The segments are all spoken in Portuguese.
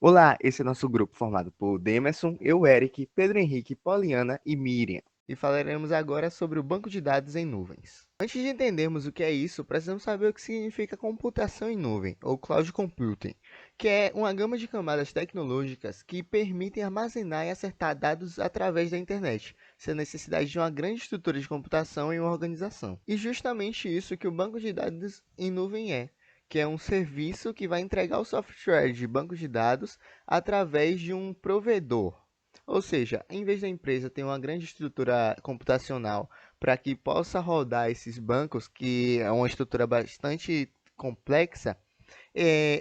Olá, esse é nosso grupo formado por Demerson, eu, Eric, Pedro Henrique, Poliana e Miriam. E falaremos agora sobre o banco de dados em nuvens. Antes de entendermos o que é isso, precisamos saber o que significa computação em nuvem, ou cloud computing, que é uma gama de camadas tecnológicas que permitem armazenar e acertar dados através da internet, sem a necessidade de uma grande estrutura de computação em uma organização. E justamente isso que o banco de dados em nuvem é, que é um serviço que vai entregar o software de banco de dados através de um provedor. Ou seja, em vez da empresa ter uma grande estrutura computacional para que possa rodar esses bancos, que é uma estrutura bastante complexa,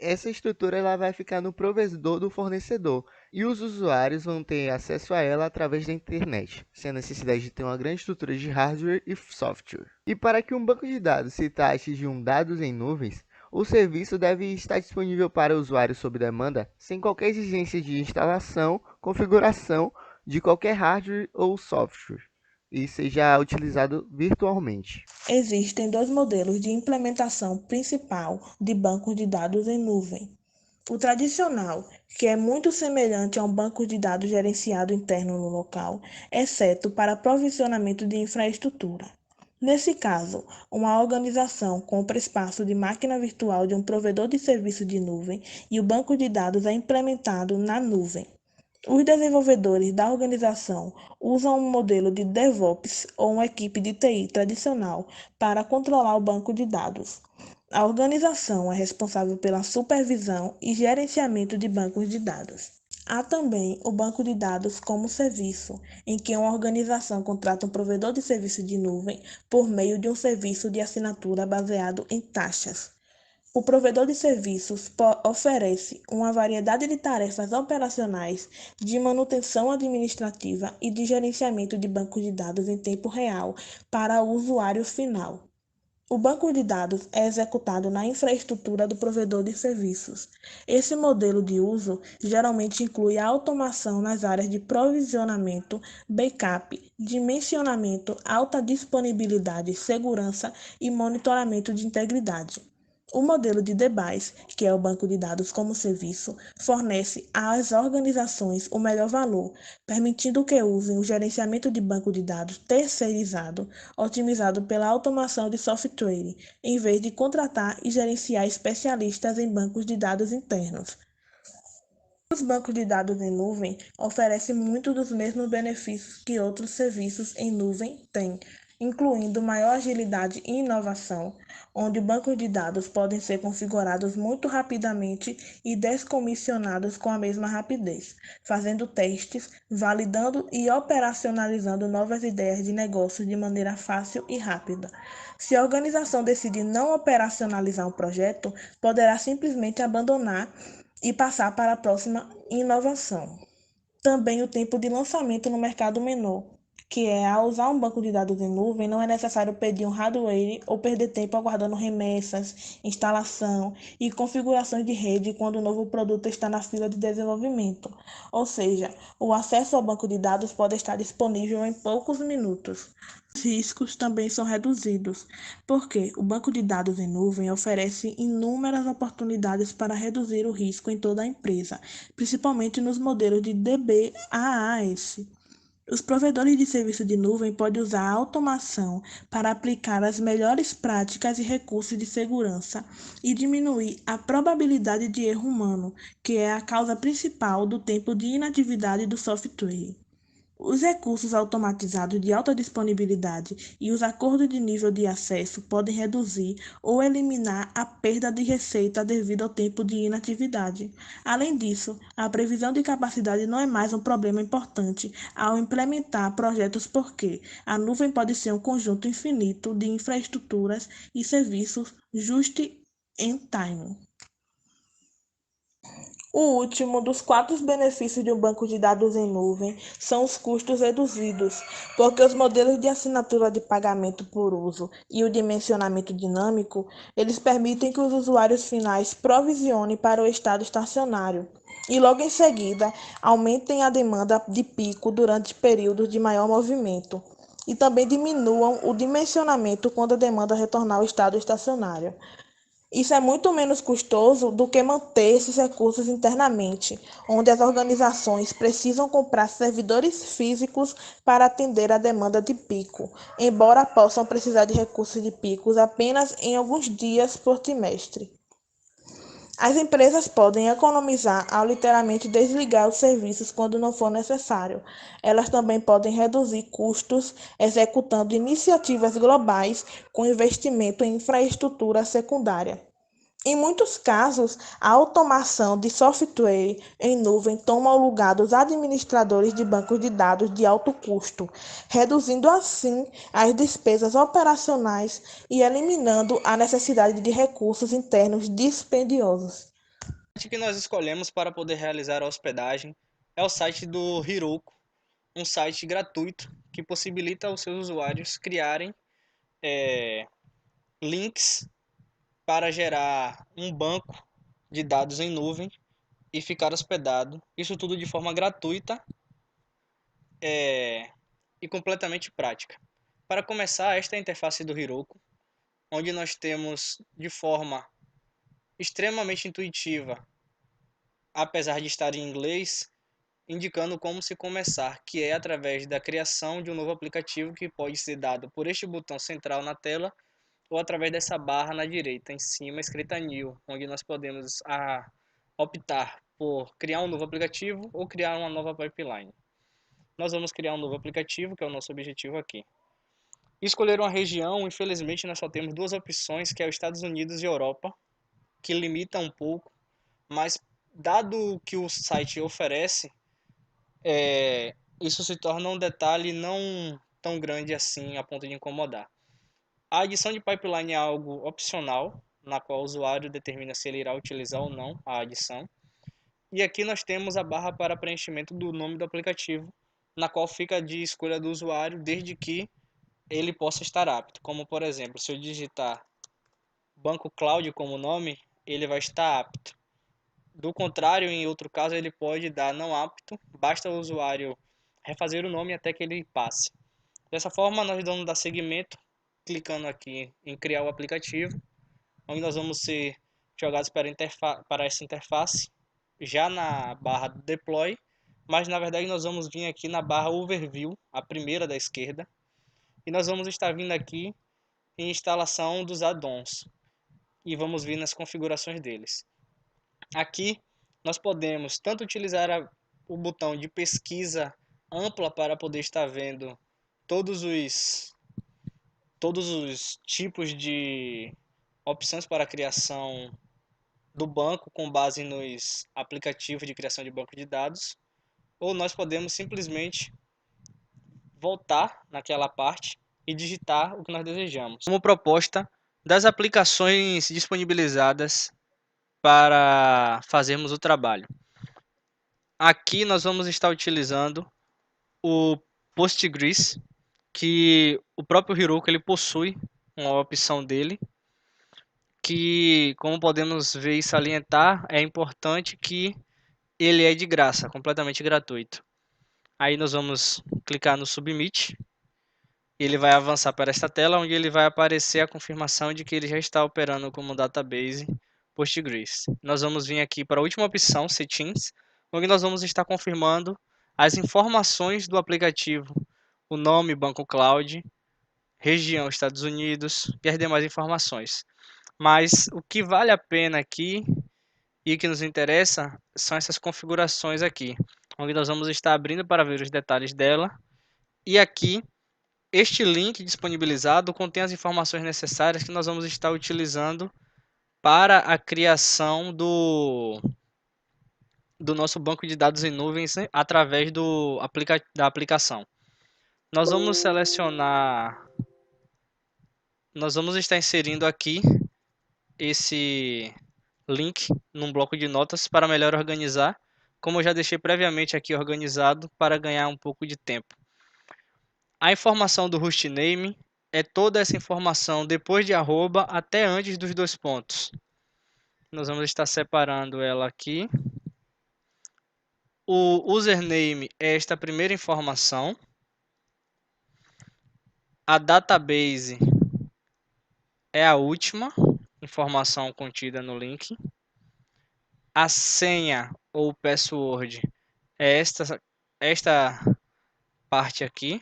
essa estrutura ela vai ficar no provedor do fornecedor e os usuários vão ter acesso a ela através da internet, sem a necessidade de ter uma grande estrutura de hardware e software. E para que um banco de dados se trate de um dados em nuvens, o serviço deve estar disponível para o usuário sob demanda, sem qualquer exigência de instalação, configuração de qualquer hardware ou software, e seja utilizado virtualmente. Existem dois modelos de implementação principal de bancos de dados em nuvem. O tradicional, que é muito semelhante a um banco de dados gerenciado interno no local, exceto para provisionamento de infraestrutura. Nesse caso, uma organização compra espaço de máquina virtual de um provedor de serviço de nuvem e o banco de dados é implementado na nuvem. Os desenvolvedores da organização usam um modelo de DevOps ou uma equipe de TI tradicional para controlar o banco de dados. A organização é responsável pela supervisão e gerenciamento de bancos de dados. Há também o banco de dados como serviço, em que uma organização contrata um provedor de serviço de nuvem por meio de um serviço de assinatura baseado em taxas. O provedor de serviços oferece uma variedade de tarefas operacionais, de manutenção administrativa e de gerenciamento de bancos de dados em tempo real para o usuário final. O banco de dados é executado na infraestrutura do provedor de serviços. Esse modelo de uso geralmente inclui a automação nas áreas de provisionamento, backup, dimensionamento, alta disponibilidade, segurança e monitoramento de integridade. O modelo de DBAS, que é o banco de dados como serviço, fornece às organizações o melhor valor, permitindo que usem o gerenciamento de banco de dados terceirizado, otimizado pela automação de software, em vez de contratar e gerenciar especialistas em bancos de dados internos. Os bancos de dados em nuvem oferecem muitos dos mesmos benefícios que outros serviços em nuvem têm, incluindo maior agilidade e inovação, onde bancos de dados podem ser configurados muito rapidamente e descomissionados com a mesma rapidez, fazendo testes, validando e operacionalizando novas ideias de negócio de maneira fácil e rápida. Se a organização decidir não operacionalizar um projeto, poderá simplesmente abandonar e passar para a próxima inovação. Também o tempo de lançamento no mercado menor, que é ao usar um banco de dados em nuvem, não é necessário pedir um hardware ou perder tempo aguardando remessas, instalação e configurações de rede quando o novo produto está na fila de desenvolvimento. Ou seja, o acesso ao banco de dados pode estar disponível em poucos minutos. Os riscos também são reduzidos, porque o banco de dados em nuvem oferece inúmeras oportunidades para reduzir o risco em toda a empresa, principalmente nos modelos de DBaaS. Os provedores de serviço de nuvem podem usar a automação para aplicar as melhores práticas e recursos de segurança e diminuir a probabilidade de erro humano, que é a causa principal do tempo de inatividade do software. Os recursos automatizados de alta disponibilidade e os acordos de nível de acesso podem reduzir ou eliminar a perda de receita devido ao tempo de inatividade. Além disso, a previsão de capacidade não é mais um problema importante ao implementar projetos porque a nuvem pode ser um conjunto infinito de infraestruturas e serviços just-in-time. O último dos quatro benefícios de um banco de dados em nuvem são os custos reduzidos, porque os modelos de assinatura de pagamento por uso e o dimensionamento dinâmico, eles permitem que os usuários finais provisionem para o estado estacionário e logo em seguida aumentem a demanda de pico durante períodos de maior movimento e também diminuam o dimensionamento quando a demanda retornar ao estado estacionário. Isso é muito menos custoso do que manter esses recursos internamente, onde as organizações precisam comprar servidores físicos para atender a demanda de pico, embora possam precisar de recursos de picos apenas em alguns dias por trimestre. As empresas podem economizar ao literalmente desligar os serviços quando não for necessário. Elas também podem reduzir custos executando iniciativas globais com investimento em infraestrutura secundária. Em muitos casos, a automação de software em nuvem toma o lugar dos administradores de bancos de dados de alto custo, reduzindo assim as despesas operacionais e eliminando a necessidade de recursos internos dispendiosos. O site que nós escolhemos para poder realizar a hospedagem é o site do Heroku, um site gratuito que possibilita aos seus usuários criarem links para gerar um banco de dados em nuvem e ficar hospedado. Isso tudo de forma gratuita e completamente prática. Para começar, esta é a interface do Heroku, onde nós temos de forma extremamente intuitiva, apesar de estar em inglês, indicando como se começar, que é através da criação de um novo aplicativo que pode ser dado por este botão central na tela ou através dessa barra na direita em cima escrita New, onde nós podemos optar por criar um novo aplicativo ou criar uma nova pipeline. Nós vamos criar um novo aplicativo, que é o nosso objetivo aqui. Escolher uma região, infelizmente nós só temos duas opções, que é os Estados Unidos e Europa, que limita um pouco, mas dado o que o site oferece, isso se torna um detalhe não tão grande assim a ponto de incomodar. A adição de pipeline é algo opcional, na qual o usuário determina se ele irá utilizar ou não a adição. E aqui nós temos a barra para preenchimento do nome do aplicativo, na qual fica de escolha do usuário, desde que ele possa estar apto. Como, por exemplo, se eu digitar Banco Cloud como nome, ele vai estar apto. Do contrário, em outro caso, ele pode dar não apto, basta o usuário refazer o nome até que ele passe. Dessa forma, nós vamos dar seguimento, clicando aqui em criar o aplicativo, onde nós vamos ser jogados para essa interface, já na barra Deploy, mas na verdade nós vamos vir aqui na barra Overview, a primeira da esquerda, e nós vamos estar vindo aqui em instalação dos add-ons, e vamos vir nas configurações deles. Aqui nós podemos tanto utilizar o botão de pesquisa ampla para poder estar vendo todos os tipos de opções para a criação do banco com base nos aplicativos de criação de banco de dados, ou nós podemos simplesmente voltar naquela parte e digitar o que nós desejamos. Como proposta das aplicações disponibilizadas para fazermos o trabalho. Aqui nós vamos estar utilizando o Postgres, que o próprio Heroku ele possui uma opção dele, que, como podemos ver e salientar, é importante que ele é de graça, completamente gratuito. Aí nós vamos clicar no Submit, ele vai avançar para esta tela, onde ele vai aparecer a confirmação de que ele já está operando como database Postgres. Nós vamos vir aqui para a última opção, Settings, onde nós vamos estar confirmando as informações do aplicativo, o nome Banco Cloud, região Estados Unidos e as demais informações. Mas o que vale a pena aqui e que nos interessa são essas configurações aqui, onde nós vamos estar abrindo para ver os detalhes dela. E aqui, este link disponibilizado contém as informações necessárias que nós vamos estar utilizando para a criação do nosso banco de dados em nuvens, né, através da aplicação. Nós vamos estar inserindo aqui esse link num bloco de notas para melhor organizar, como eu já deixei previamente aqui organizado para ganhar um pouco de tempo. A informação do hostname é toda essa informação depois de arroba até antes dos dois pontos. Nós vamos estar separando ela aqui. O username é esta primeira informação. A database é a última. informação contida no link. A senha ou password é esta parte aqui.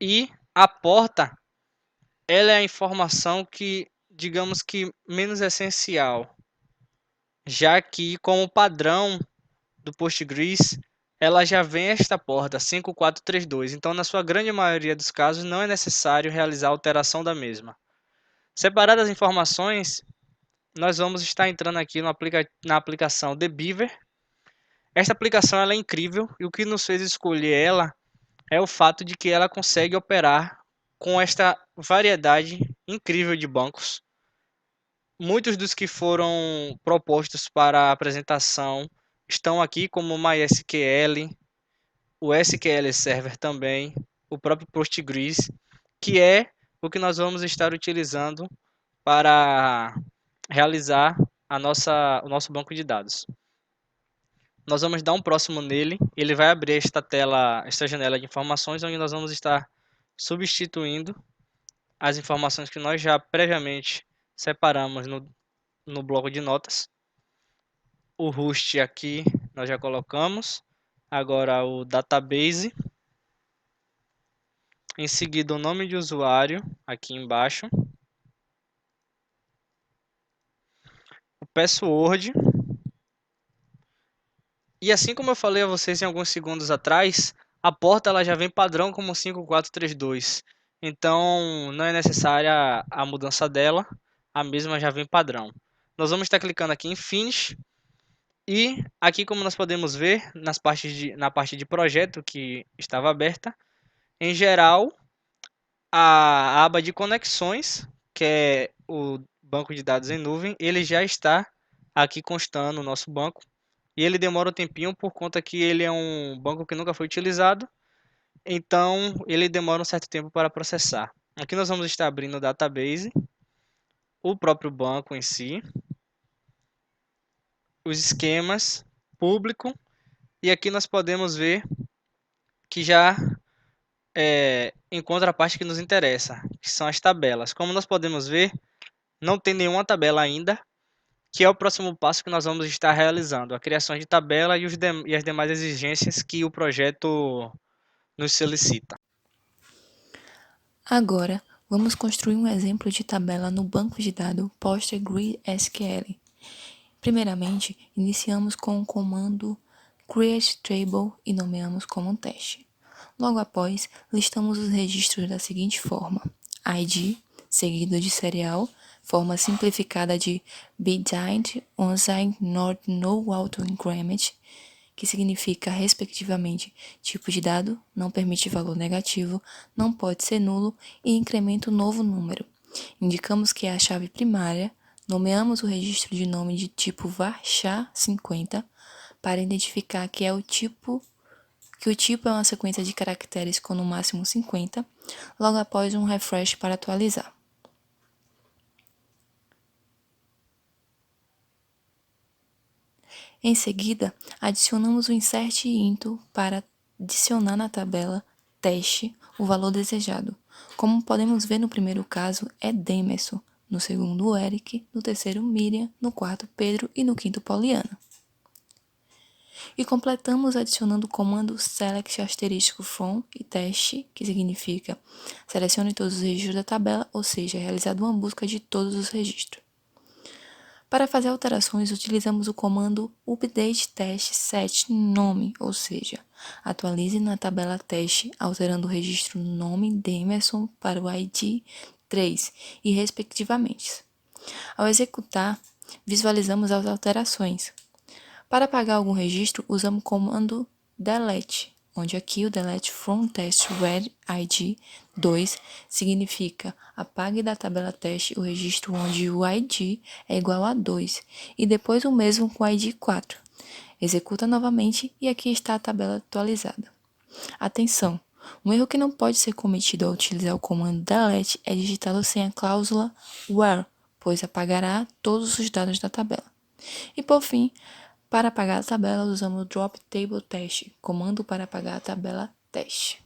E a porta, ela é a informação que, digamos que menos essencial, já que como padrão do Postgres, ela já vem esta porta 5432. Então, na sua grande maioria dos casos, não é necessário realizar alteração da mesma. Separadas as informações, nós vamos estar entrando aqui na aplicação The Beaver. Esta aplicação ela é incrível e o que nos fez escolher ela é o fato de que ela consegue operar com esta variedade incrível de bancos. Muitos dos que foram propostos para a apresentação estão aqui, como o MySQL, o SQL Server também, o próprio Postgres, que é o que nós vamos estar utilizando para realizar o nosso banco de dados. Nós vamos dar um próximo nele, ele vai abrir esta janela de informações, onde nós vamos estar substituindo as informações que nós já previamente separamos no bloco de notas. O host aqui nós já colocamos, agora o database, em seguida o nome de usuário aqui embaixo, o password. E assim como eu falei a vocês em alguns segundos atrás, a porta ela já vem padrão como 5432. Então não é necessária a mudança dela, a mesma já vem padrão. Nós vamos estar clicando aqui em Finish e aqui, como nós podemos ver na parte de projeto que estava aberta, em geral a aba de conexões, que é o banco de dados em nuvem, ele já está aqui constando o nosso banco. E ele demora um tempinho por conta que ele é um banco que nunca foi utilizado, então ele demora um certo tempo para processar. Aqui nós vamos estar abrindo o database, o próprio banco em si, os esquemas, público, e aqui nós podemos ver que já encontra a parte que nos interessa, que são as tabelas. Como nós podemos ver, não tem nenhuma tabela ainda, que é o próximo passo que nós vamos estar realizando, a criação de tabela e as demais exigências que o projeto nos solicita. Agora, vamos construir um exemplo de tabela no banco de dados PostgreSQL. Primeiramente, iniciamos com o comando createTable e nomeamos como um teste. Logo após, listamos os registros da seguinte forma: ID, seguido de serial, forma simplificada de bdind, onSign, not no auto-increment, que significa, respectivamente, tipo de dado, não permite valor negativo, não pode ser nulo e incrementa um novo número. Indicamos que é a chave primária, nomeamos o registro de nome de tipo varchar50 para identificar que o tipo é uma sequência de caracteres com no máximo 50, logo após um refresh para atualizar. Em seguida, adicionamos o insert into para adicionar na tabela teste o valor desejado. Como podemos ver no primeiro caso, é Demerson, no segundo o Eric, no terceiro Miriam, no quarto Pedro e no quinto Poliana. E completamos adicionando o comando select *from e teste, que significa selecione todos os registros da tabela, ou seja, realizado uma busca de todos os registros. Para fazer alterações, utilizamos o comando update test set nome, ou seja, atualize na tabela teste, alterando o registro nome Demerson para o ID 3 e respectivamente. Ao executar, visualizamos as alterações. Para apagar algum registro, usamos o comando delete, onde aqui o delete from test where ID 2 significa apague da tabela teste o registro onde o ID é igual a 2 e depois o mesmo com o ID 4. Executa novamente e aqui está a tabela atualizada. Atenção! Um erro que não pode ser cometido ao utilizar o comando delete é digitá-lo sem a cláusula where, pois apagará todos os dados da tabela. E por fim, para apagar a tabela, usamos o drop table test, comando para apagar a tabela teste.